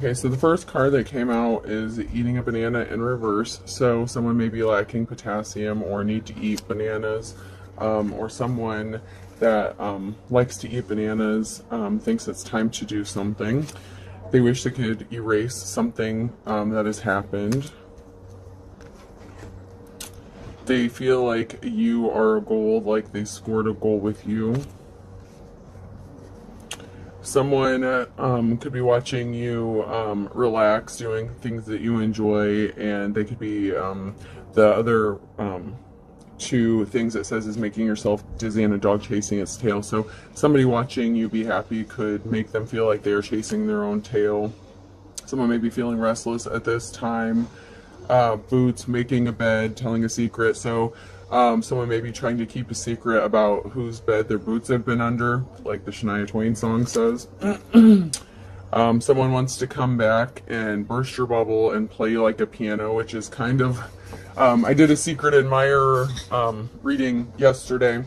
Okay, so the first card that came out is eating a banana in reverse. So someone may be lacking potassium or need to eat bananas, or someone that likes to eat bananas thinks it's time to do something. They wish they could erase something that has happened. They feel like you are a goal, like they scored a goal with you. Someone could be watching you relax, doing things that you enjoy, and they could be the other two things it says is making yourself dizzy and a dog chasing its tail. So somebody watching you be happy could make them feel like they are chasing their own tail. Someone may be feeling restless at this time. Boots, making a bed, telling a secret. So someone may be trying to keep a secret about whose bed their boots have been under, like the Shania Twain song says. Someone wants to come back and burst your bubble and play you like a piano, which is kind of... I did a Secret Admirer reading yesterday,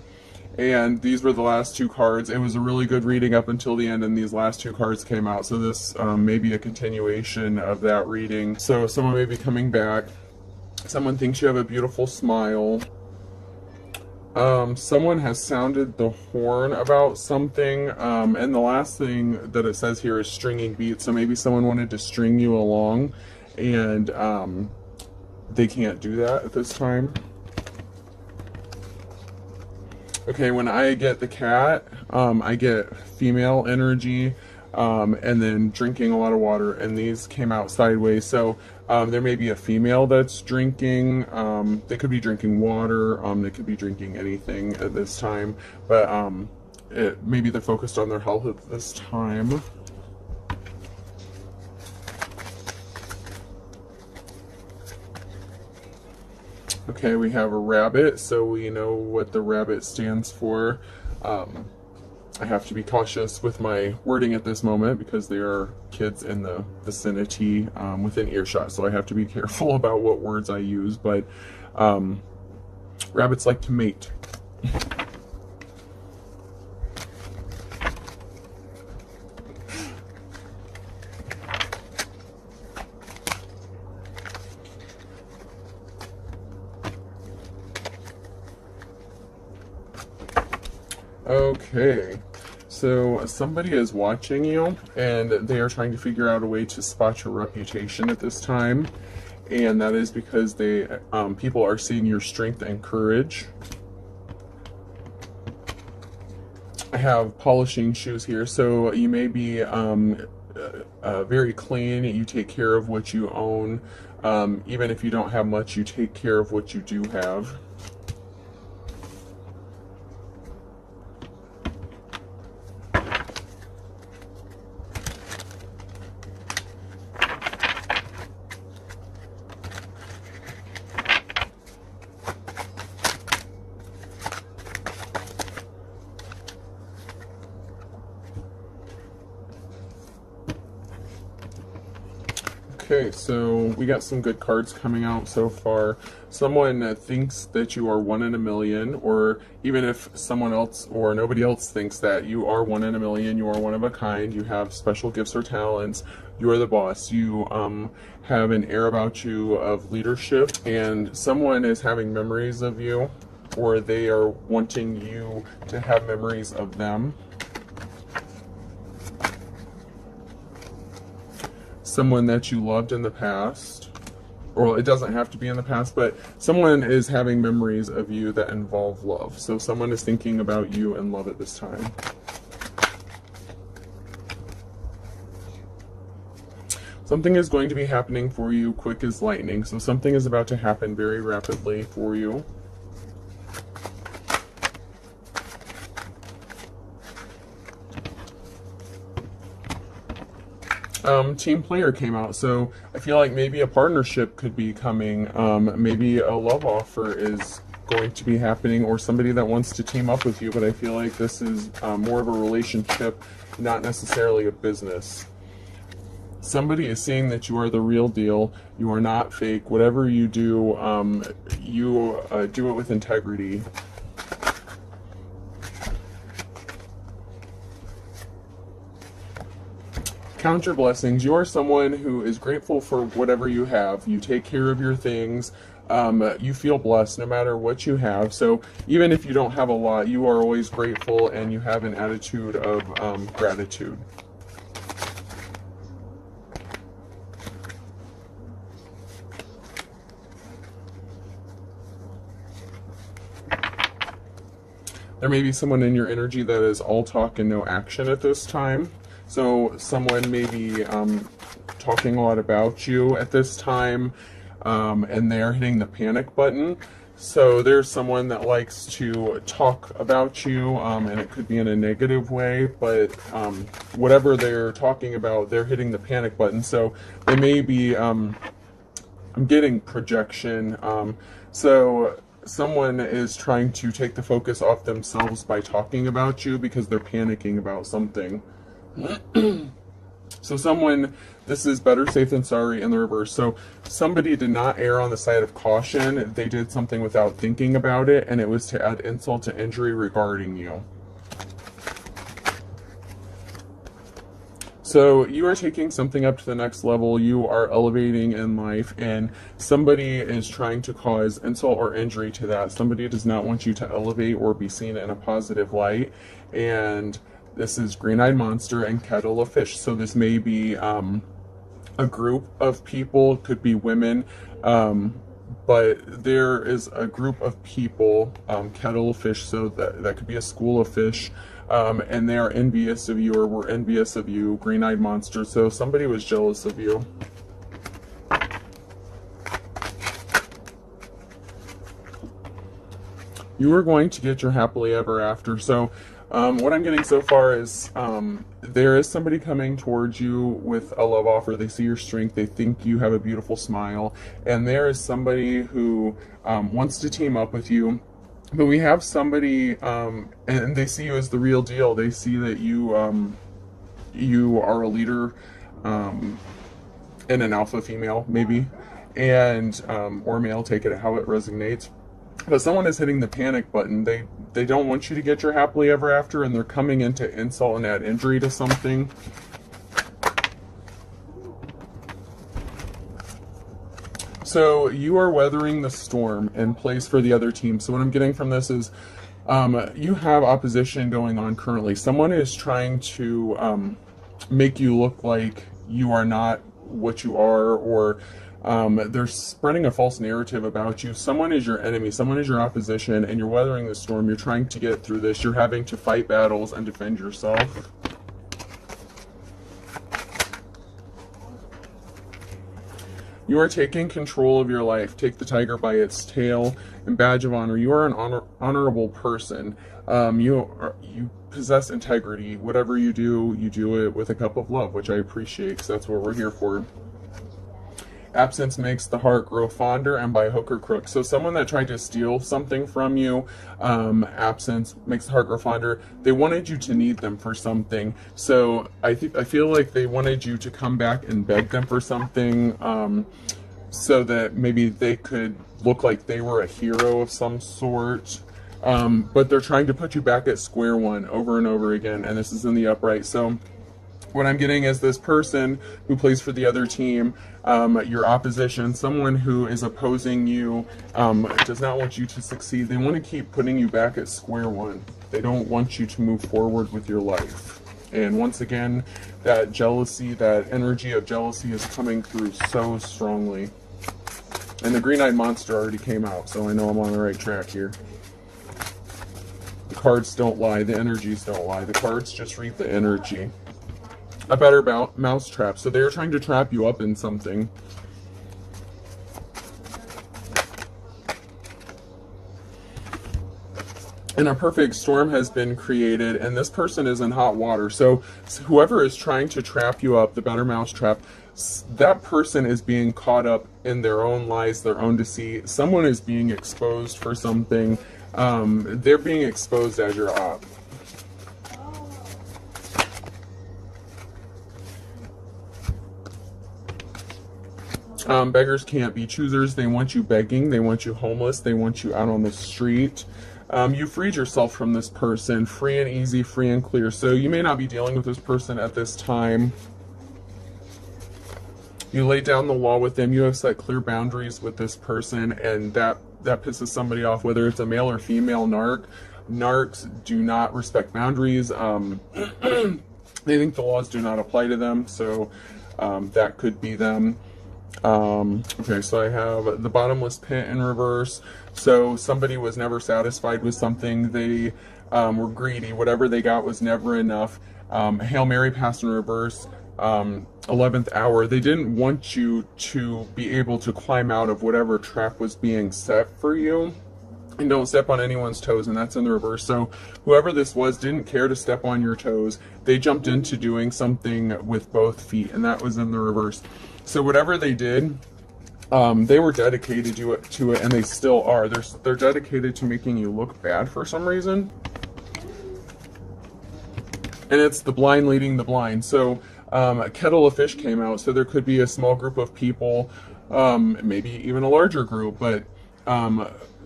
and these were the last two cards. It was a really good reading up until the end, and these last two cards came out. So this may be a continuation of that reading. So someone may be coming back. Someone thinks you have a beautiful smile. Someone has sounded the horn about something, and the last thing that it says here is stringing beats. So maybe someone wanted to string you along, and they can't do that at this time. Okay, when I get the cat, I get female energy, and then drinking a lot of water, and these came out sideways. So there may be a female that's drinking. They could be drinking water. They could be drinking anything at this time, but maybe they're focused on their health at this time. Okay, we have a rabbit, so we know what the rabbit stands for. I have to be cautious with my wording at this moment because there are kids in the vicinity within earshot, so I have to be careful about what words I use, but rabbits like to mate. Okay, so somebody is watching you, and they are trying to figure out a way to spot your reputation at this time, and that is because they people are seeing your strength and courage. I have polishing shoes here, so you may be very clean. You take care of what you own. Even if you don't have much, you take care of what you do have. Okay, so we got some good cards coming out so far. Someone thinks that you are 1 in a million, or even if someone else or nobody else thinks that you are 1 in a million, you are one of a kind, you have special gifts or talents, you are the boss, you have an air about you of leadership, and someone is having memories of you, or they are wanting you to have memories of them. Someone that you loved in the past, or it doesn't have to be in the past, but someone is having memories of you that involve love. So someone is thinking about you and love at this time. Something is going to be happening for you quick as lightning. So something is about to happen very rapidly for you. Team player came out, so I feel like maybe a partnership could be coming. Maybe a love offer is going to be happening, or somebody that wants to team up with you, but I feel like this is more of a relationship, not necessarily a business. Somebody is saying that you are the real deal, you are not fake. Whatever you do, you do it with integrity. count your blessings. You are someone who is grateful for whatever you have. You take care of your things. You feel blessed no matter what you have. So even if you don't have a lot, you are always grateful and you have an attitude of gratitude. There may be someone in your energy that is all talk and no action at this time. So someone may be talking a lot about you at this time, and they're hitting the panic button. So there's someone that likes to talk about you, and it could be in a negative way, but whatever they're talking about, they're hitting the panic button. So they may be, I'm getting projection. So someone is trying to take the focus off themselves by talking about you because they're panicking about something. So someone, this is better safe than sorry in the reverse. So somebody did not err on the side of caution. They did something without thinking about it, and it was to add insult to injury regarding you. So you are taking something up to the next level. You are elevating in life, and somebody is trying to cause insult or injury to that. Somebody does not want you to elevate or be seen in a positive light. And this is green-eyed monster and kettle of fish. So this may be a group of people, could be women, but there is a group of people, kettle of fish, so that could be a school of fish, and they are envious of you or were envious of you, green-eyed monster. So somebody was jealous of you. You are going to get your happily ever after. So what I'm getting so far is there is somebody coming towards you with a love offer. They see your strength. They think you have a beautiful smile. And there is somebody who wants to team up with you. But we have somebody, and they see you as the real deal. They see that you you are a leader and an alpha female, maybe, and or male, take it how it resonates. But someone is hitting the panic button. They don't want you to get your happily ever after, and they're coming in to insult and add injury to something. So you are weathering the storm and plays for the other team. So what I'm getting from this is you have opposition going on currently. Someone is trying to make you look like you are not what you are, or they're spreading a false narrative about you. Someone is your enemy, someone is your opposition, and you're weathering the storm. You're trying to get through this. You're having to fight battles and defend yourself. You are taking control of your life. Take the tiger by its tail and badge of honor. You are an honorable person. You possess integrity. Whatever you do it with a cup of love, which I appreciate, because that's what we're here for. Absence makes the heart grow fonder, and by hook or crook. So someone that tried to steal something from you, absence makes the heart grow fonder. They wanted you to need them for something. So I feel like they wanted you to come back and beg them for something, so that maybe they could look like they were a hero of some sort. But they're trying to put you back at square one over and over again, and this is in the upright. So what I'm getting is this person who plays for the other team, your opposition, someone who is opposing you, does not want you to succeed. They want to keep putting you back at square one. They don't want you to move forward with your life. And once again, that jealousy, that energy of jealousy is coming through so strongly. And the green-eyed monster already came out, so I know I'm on the right track here. The cards don't lie. The energies don't lie. The cards just read the energy. A better mouse trap. So they're trying to trap you up in something. And a perfect storm has been created, and this person is in hot water. So whoever is trying to trap you up, the better mouse trap, that person is being caught up in their own lies, their own deceit. Someone is being exposed for something. They're being exposed as your op. Beggars can't be choosers. They want you begging. They want you homeless. They want you out on the street. You freed yourself from this person, free and easy, free and clear. So you may not be dealing with this person at this time. You lay down the law with them. You have set clear boundaries with this person, and that pisses somebody off, whether it's a male or female narc. Narcs do not respect boundaries. They think the laws do not apply to them, so that could be them. Okay, so I have the bottomless pit in reverse. So somebody was never satisfied with something. They were greedy. Whatever they got was never enough. Hail Mary pass in reverse. 11th hour. They didn't want you to be able to climb out of whatever trap was being set for you. And don't step on anyone's toes, and that's in the reverse. So whoever this was didn't care to step on your toes. They jumped into doing something with both feet, and that was in the reverse. So whatever they did, they were dedicated to it, and they still are. They're dedicated to making you look bad for some reason. And it's the blind leading the blind. So a kettle of fish came out, so there could be a small group of people, maybe even a larger group, but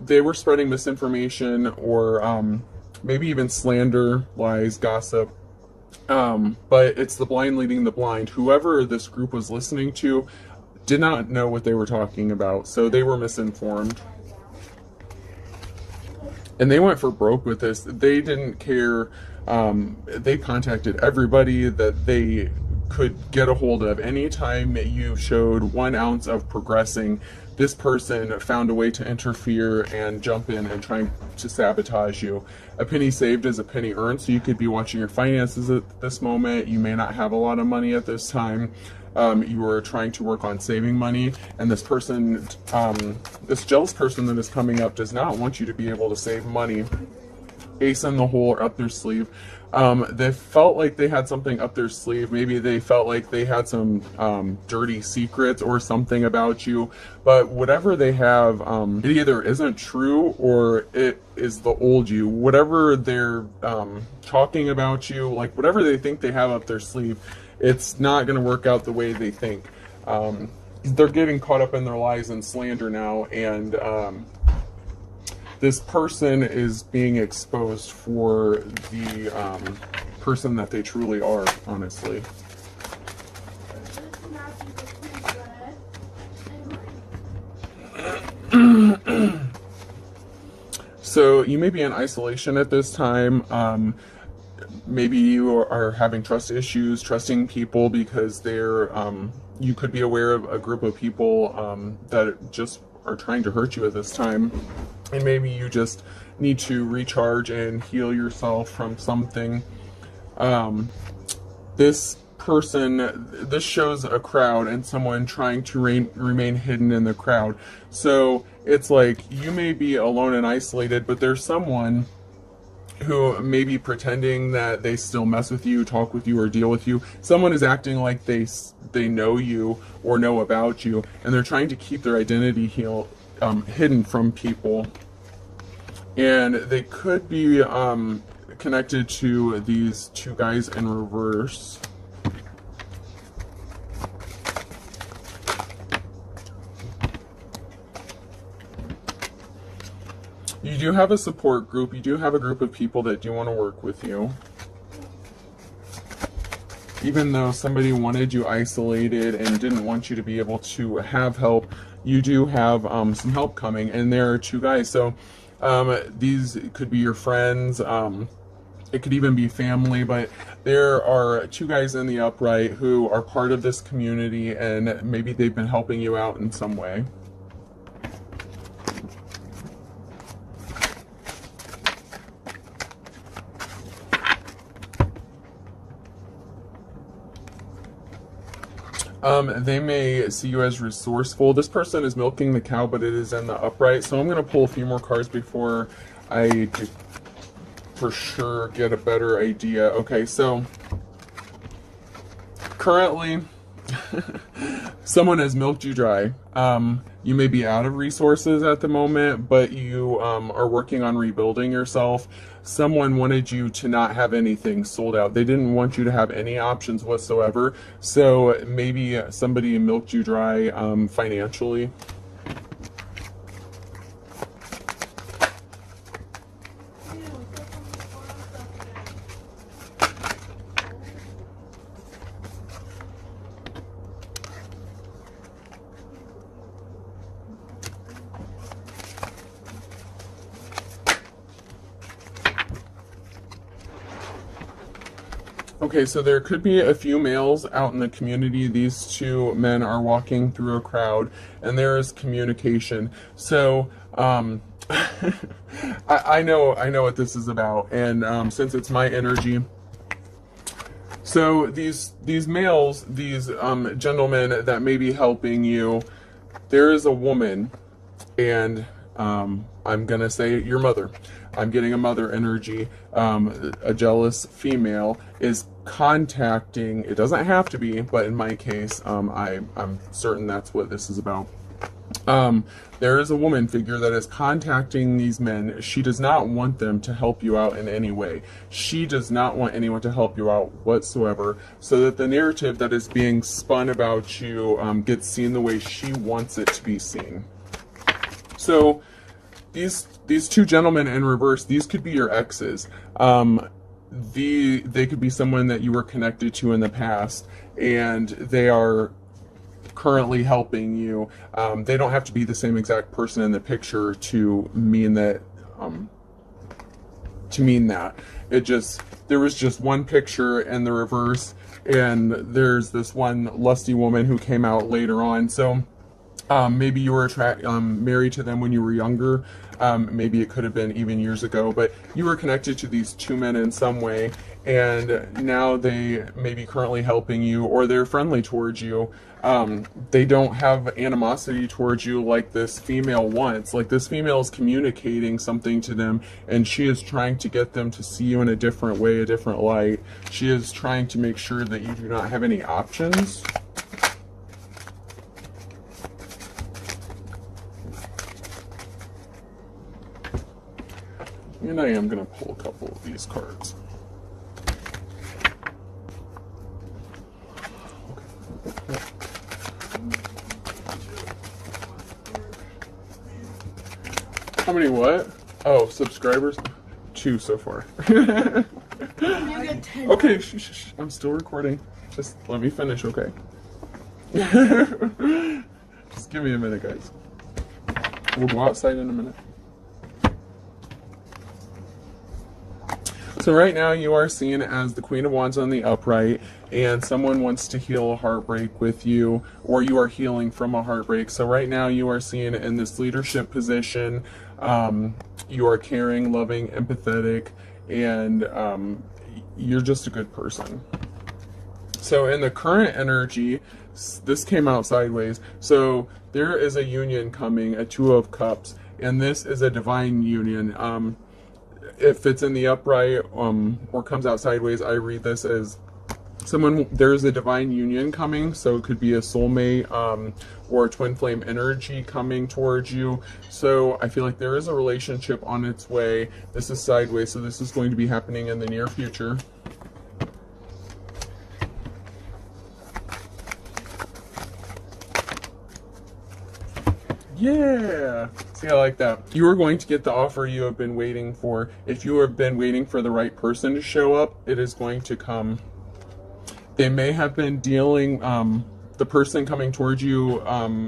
they were spreading misinformation or maybe even slander, lies, gossip. But it's the blind leading the blind. Whoever this group was listening to did not know what they were talking about, so they were misinformed. And they went for broke with this. They didn't care. They contacted everybody that they could get a hold of. Anytime you showed 1 ounce of progressing, this person found a way to interfere and jump in and trying to sabotage you. A penny saved is a penny earned, so you could be watching your finances at this moment. You may not have a lot of money at this time. You are trying to work on saving money, and this person, this jealous person that is coming up does not want you to be able to save money. Ace in the hole or up their sleeve. They felt like they had something up their sleeve. Maybe they felt like they had some dirty secrets or something about you. But whatever they have, it either isn't true or it is the old you. Whatever they're talking about you, like whatever they think they have up their sleeve, it's not going to work out the way they think. They're getting caught up in their lies and slander now, and this person is being exposed for the person that they truly are, honestly. So you may be in isolation at this time. Maybe you are having trust issues, trusting people because they're, you could be aware of a group of people that just are trying to hurt you at this time. And maybe you just need to recharge and heal yourself from something. This person, this shows a crowd and someone trying to remain hidden in the crowd. So it's like you may be alone and isolated, but there's someone who may be pretending that they still mess with you, talk with you, or deal with you. Someone is acting like they know you or know about you, and they're trying to keep their identity hidden from people. And they could be connected to these two guys in reverse. You do have a support group. You do have a group of people that do want to work with you. Even though somebody wanted you isolated and didn't want you to be able to have help, you do have some help coming. And there are two guys. So these could be your friends. It could even be family. But there are two guys in the upright who are part of this community, and maybe they've been helping you out in some way. They may see you as resourceful. This person is milking the cow, but it is in the upright. So I'm going to pull a few more cards before I for sure get a better idea. Okay, so currently someone has milked you dry. You may be out of resources at the moment, but you are working on rebuilding yourself. Someone wanted you to not have anything sold out. They didn't want you to have any options whatsoever. So maybe somebody milked you dry financially. Okay, so there could be a few males out in the community. These two men are walking through a crowd, and there is communication. So, I know what this is about, and since it's my energy, so these males, these gentlemen that may be helping you, there is a woman, and I'm gonna say your mother. I'm getting a mother energy. A jealous female is contacting. It doesn't have to be, but in my case, I'm certain that's what this is about. There is a woman figure that is contacting these men. She does not want them to help you out in any way. She does not want anyone to help you out whatsoever, so that the narrative that is being spun about you gets seen the way she wants it to be seen. So these two gentlemen in reverse, these could be your exes. They could be someone that you were connected to in the past, and they are currently helping you. They don't have to be the same exact person in the picture to mean that. There was just one picture in the reverse, and there's this one lusty woman who came out later on. So maybe you were married to them when you were younger. Maybe it could have been even years ago, but you were connected to these two men in some way, and now they may be currently helping you, or they're friendly towards you. They don't have animosity towards you like this female wants. Like, this female is communicating something to them, and she is trying to get them to see you in a different way, a different light. She is trying to make sure that you do not have any options. And I am going to pull a couple of these cards. How many what? Oh, subscribers? 2 so far. Okay, shh. I'm still recording. Just let me finish, okay? Just give me a minute, guys. We'll go outside in a minute. So right now you are seen as the Queen of Wands on the upright, and someone wants to heal a heartbreak with you, or you are healing from a heartbreak. So right now you are seen in this leadership position. You are caring, loving, empathetic, and you're just a good person. So in the current energy, this came out sideways. So there is a union coming, a 2 of Cups, and this is a divine union. If it's in the upright or comes out sideways, I read this as there's a divine union coming. So it could be a soulmate or a twin flame energy coming towards you. So I feel like there is a relationship on its way. This is sideways, so this is going to be happening in the near future. Yeah! See, I like that. You are going to get the offer you have been waiting for. If you have been waiting for the right person to show up, it is going to come. They may have been dealing, the person coming towards you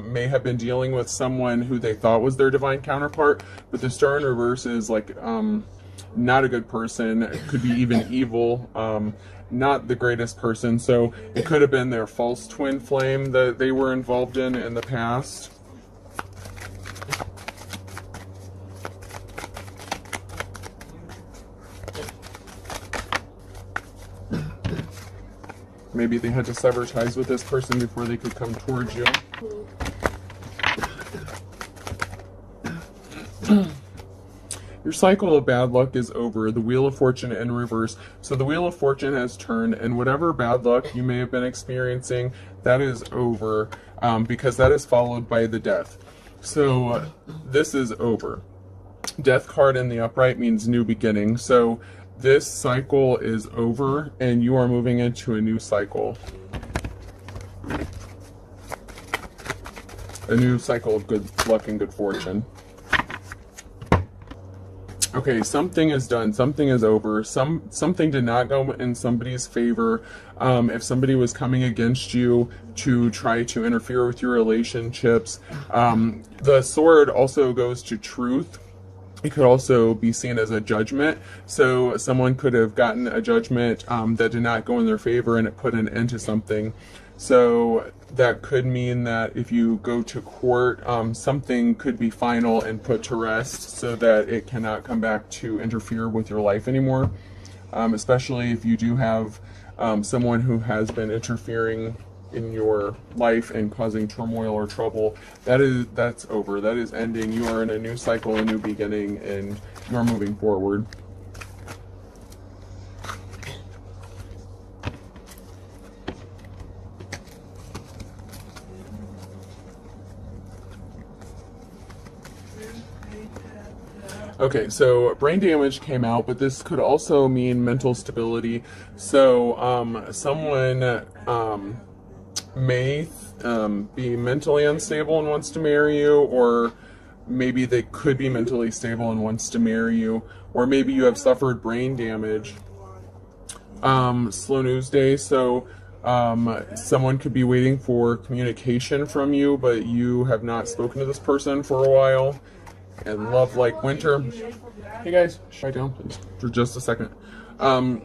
may have been dealing with someone who they thought was their divine counterpart, but the Star in reverse is like, not a good person. It could be even evil. Not the greatest person. So it could have been their false twin flame that they were involved in the past. Maybe they had to sever ties with this person before they could come towards you. Your cycle of bad luck is over. The Wheel of Fortune in reverse. So the Wheel of Fortune has turned, and whatever bad luck you may have been experiencing, that is over, because that is followed by the Death. So this is over. Death card in the upright means new beginning. So this cycle is over, and you are moving into a new cycle. A new cycle of good luck and good fortune. Okay, something is done. Something is over. Something did not go in somebody's favor. If somebody was coming against you to try to interfere with your relationships, the sword also goes to truth. It could also be seen as a judgment. So someone could have gotten a judgment that did not go in their favor, and it put an end to something. So that could mean that if you go to court, something could be final and put to rest so that it cannot come back to interfere with your life anymore. Especially if you do have someone who has been interfering in your life and causing turmoil or trouble. That's over. That is ending. You are in a new cycle, a new beginning, and you are moving forward. Okay, so brain damage came out, but this could also mean mental stability. So someone may be mentally unstable and wants to marry you, or maybe they could be mentally stable and wants to marry you, or maybe you have suffered brain damage. Slow news day, so someone could be waiting for communication from you, but you have not spoken to this person for a while. And love like winter. Hey guys, quiet down please for just a second.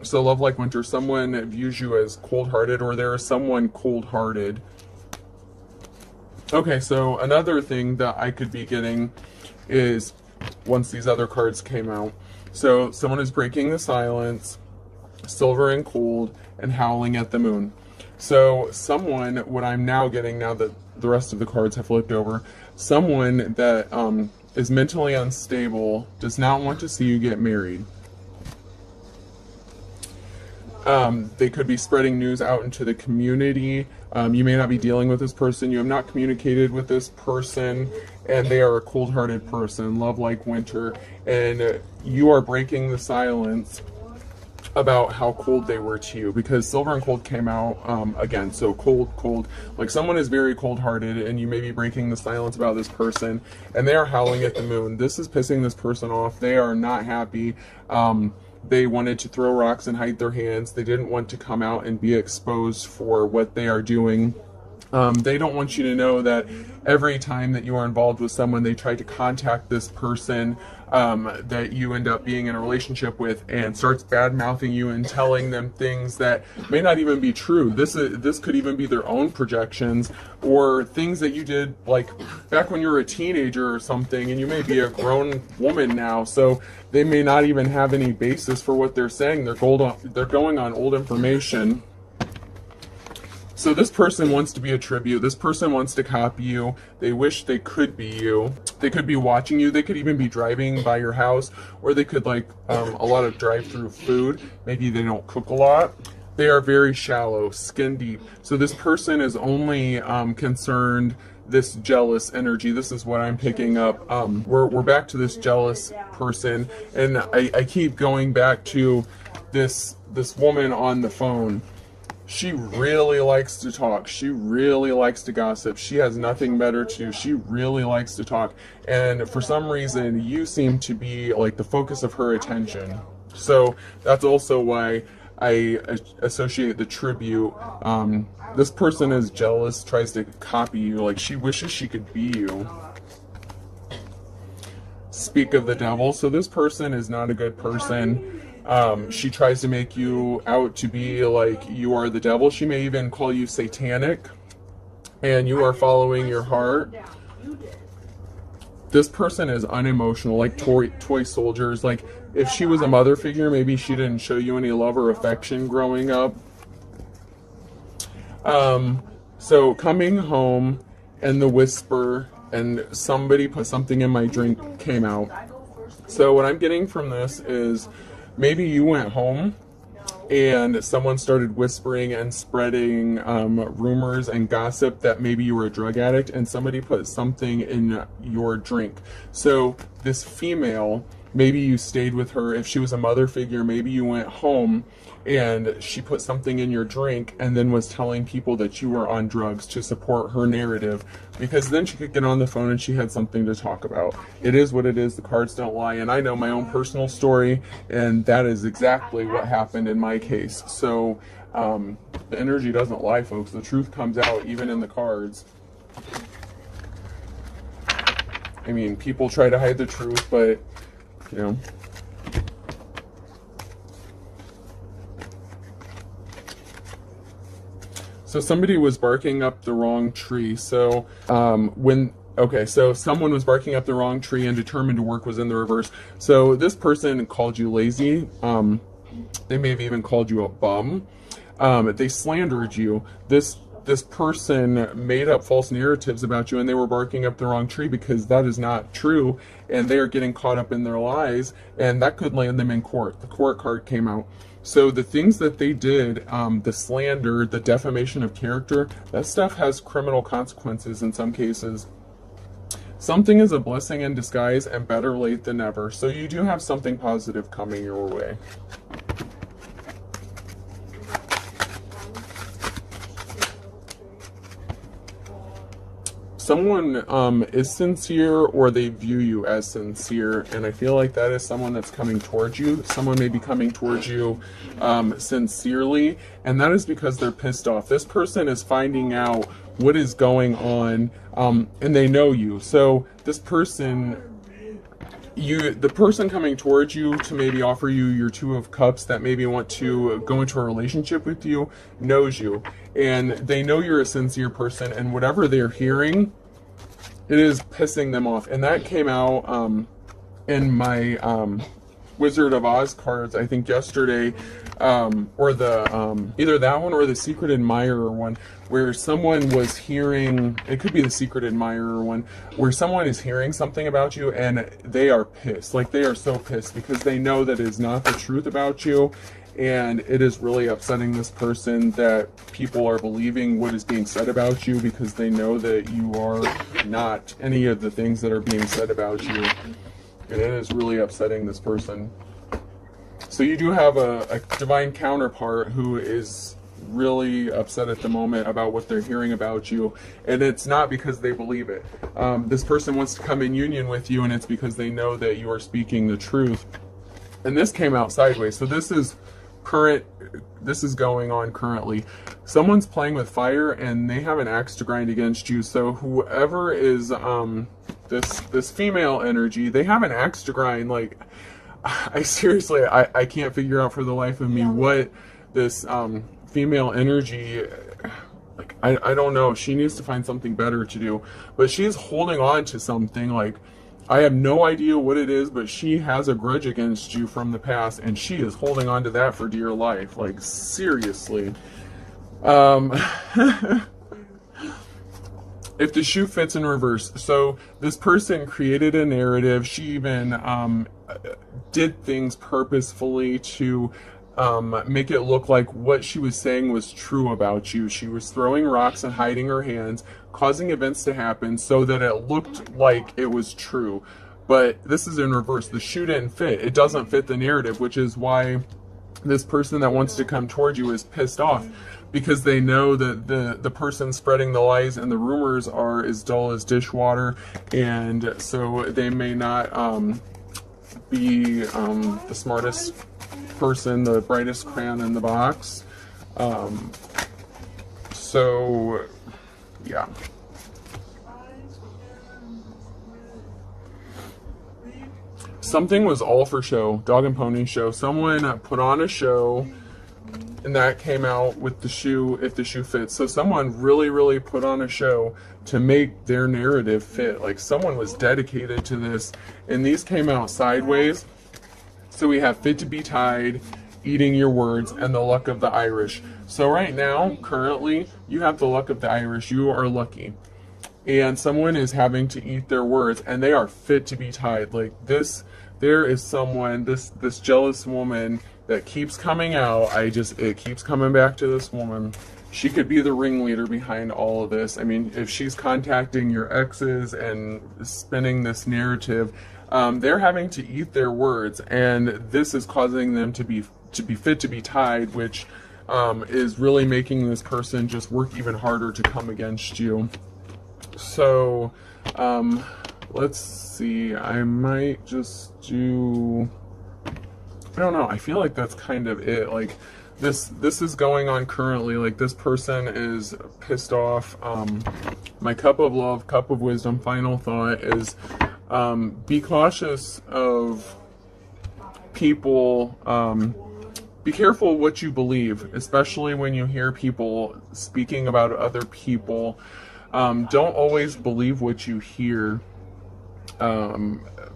So love like winter, someone views you as cold-hearted, or there is someone cold-hearted. Okay, so another thing that I could be getting is, once these other cards came out, so someone is breaking the silence, silver and cold, and howling at the moon. So someone, what I'm now getting, now that the rest of the cards have flipped over, someone that is mentally unstable, does not want to see you get married. They could be spreading news out into the community. You may not be dealing with this person. You have not communicated with this person, and they are a cold-hearted person, love like winter, and you are breaking the silence about how cold they were to you, because silver and cold came out again. So cold, like someone is very cold-hearted, and you may be breaking the silence about this person, and they are howling at the moon. This is pissing this person off. They are not happy. They wanted to throw rocks and hide their hands. They didn't want to come out and be exposed for what they are doing. They don't want you to know that every time that you are involved with someone, they try to contact this person that you end up being in a relationship with, and starts bad-mouthing you and telling them things that may not even be true. This could even be their own projections, or things that you did like back when you were a teenager or something, and you may be a grown woman now, so they may not even have any basis for what they're saying. They're going on old information. So this person wants to be a tribute. This person wants to copy you. They wish they could be you. They could be watching you. They could even be driving by your house, or they could like a lot of drive-through food. Maybe they don't cook a lot. They are very shallow, skin deep. So this person is only concerned, this jealous energy. This is what I'm picking up. We're back to this jealous person, and I keep going back to this woman on the phone. She really likes to talk. She really likes to gossip. She has nothing better to do. She really likes to talk. And for some reason, you seem to be like the focus of her attention. So that's also why I associate the tribute. This person is jealous, tries to copy you. Like she wishes she could be you. Speak of the devil. So this person is not a good person. She tries to make you out to be like you are the devil. She may even call you satanic, and you are following your heart. This person is unemotional, like toy soldiers. Like if she was a mother figure, maybe she didn't show you any love or affection growing up. So coming home, and the whisper, and somebody put something in my drink came out. So what I'm getting from this is, maybe you went home and someone started whispering and spreading rumors and gossip that maybe you were a drug addict, and somebody put something in your drink. So this female, maybe you stayed with her. If she was a mother figure, maybe you went home and she put something in your drink and then was telling people that you were on drugs to support her narrative, because then she could get on the phone and she had something to talk about. It is what it is. The cards don't lie, and I know my own personal story, and that is exactly what happened in my case. So the energy doesn't lie, folks. The truth comes out even in the cards. I mean, people try to hide the truth, but you know. So somebody was barking up the wrong tree. So so someone was barking up the wrong tree and determined to work was in the reverse. So this person called you lazy. They may have even called you a bum. They slandered you. This person made up false narratives about you, and they were barking up the wrong tree because that is not true, and they are getting caught up in their lies, and that could land them in court. The court card came out. So the things that they did, the slander, the defamation of character, that stuff has criminal consequences in some cases. Something is a blessing in disguise, and better late than never. So you do have something positive coming your way. Someone is sincere, or they view you as sincere, and I feel like that is someone that's coming towards you. Someone may be coming towards you sincerely, and that is because they're pissed off. This person is finding out what is going on, and they know you. So this person, the person coming towards you to maybe offer you your Two of Cups, that maybe want to go into a relationship with you, knows you, and they know you're a sincere person, and whatever they're hearing, it is pissing them off. And that came out in my Wizard of Oz cards, I think yesterday, or the either that one or the Secret Admirer one, where someone was hearing, it could be the Secret Admirer one, where someone is hearing something about you and they are pissed. Like, they are so pissed because they know that it is not the truth about you, and it is really upsetting this person that people are believing what is being said about you, because they know that you are not any of the things that are being said about you. And it is really upsetting this person. So you do have a divine counterpart who is really upset at the moment about what they're hearing about you, and it's not because they believe it. This person wants to come in union with you, and it's because they know that you are speaking the truth. And this came out sideways, so this is going on currently. Someone's playing with fire, and they have an axe to grind against you. So whoever is this female energy, they have an axe to grind. Like, I seriously, I can't figure out for the life of me what this female energy, like, I don't know. She needs to find something better to do, but she's holding on to something. Like, I have no idea what it is, but she has a grudge against you from the past, and she is holding on to that for dear life. Like, seriously. If the shoe fits in reverse. So this person created a narrative. She even did things purposefully to make it look like what she was saying was true about you. She was throwing rocks and hiding her hands, causing events to happen so that it looked like it was true. But this is in reverse. The shoe didn't fit. It doesn't fit the narrative, which is why this person that wants to come towards you is pissed off, because they know that the person spreading the lies and the rumors are as dull as dishwater, and so they may not be the smartest person, the brightest crayon in the box. So yeah. Something was all for show, dog and pony show. Someone put on a show, and that came out with the shoe, if the shoe fits. So someone really put on a show to make their narrative fit. Like, someone was dedicated to this, and these came out sideways. So we have fit to be tied, eating your words, and the luck of the Irish. So right now, currently, you have the luck of the Irish. You are lucky. And someone is having to eat their words, and they are fit to be tied. Like, this, there is someone, this jealous woman that keeps coming out. It keeps coming back to this woman. She could be the ringleader behind all of this. I mean, if she's contacting your exes and spinning this narrative, they're having to eat their words, and this is causing them to be fit to be tied, which is really making this person just work even harder to come against you. So let's see, I might just do, I don't know, I feel like that's kind of it. Like, this is going on currently. Like, this person is pissed off. My cup of love, cup of wisdom, final thought is, be cautious of people, be careful what you believe, especially when you hear people speaking about other people. Don't always believe what you hear,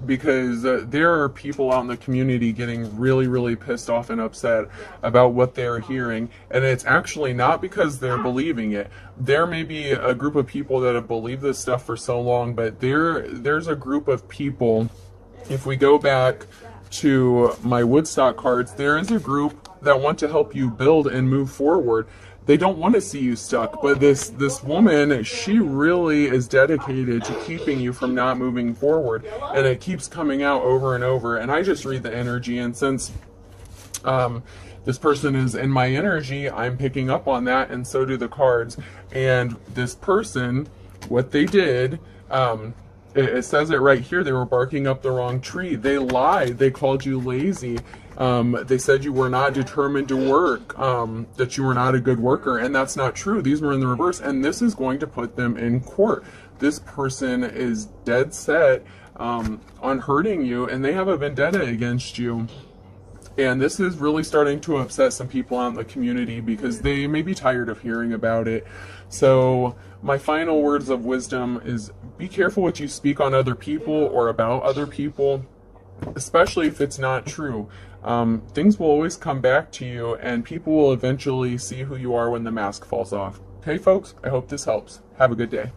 because there are people out in the community getting really, really pissed off and upset about what they're hearing, and it's actually not because they're believing it. There may be a group of people that have believed this stuff for so long, but there's a group of people, if we go back to my Woodstock cards, there is a group that want to help you build and move forward. They don't want to see you stuck, but this woman, she really is dedicated to keeping you from not moving forward, and it keeps coming out over and over. And I just read the energy, and since this person is in my energy, I'm picking up on that, and so do the cards. And this person, what they did, it says it right here, they were barking up the wrong tree. They lied. They called you lazy. They said you were not determined to work, that you were not a good worker, and that's not true. These were in the reverse, and this is going to put them in court. This person is dead set on hurting you, and they have a vendetta against you. And this is really starting to upset some people out in the community because they may be tired of hearing about it. So my final words of wisdom is be careful what you speak on other people or about other people, especially if it's not true. Things will always come back to you, and people will eventually see who you are when the mask falls off. Okay, folks, I hope this helps. Have a good day.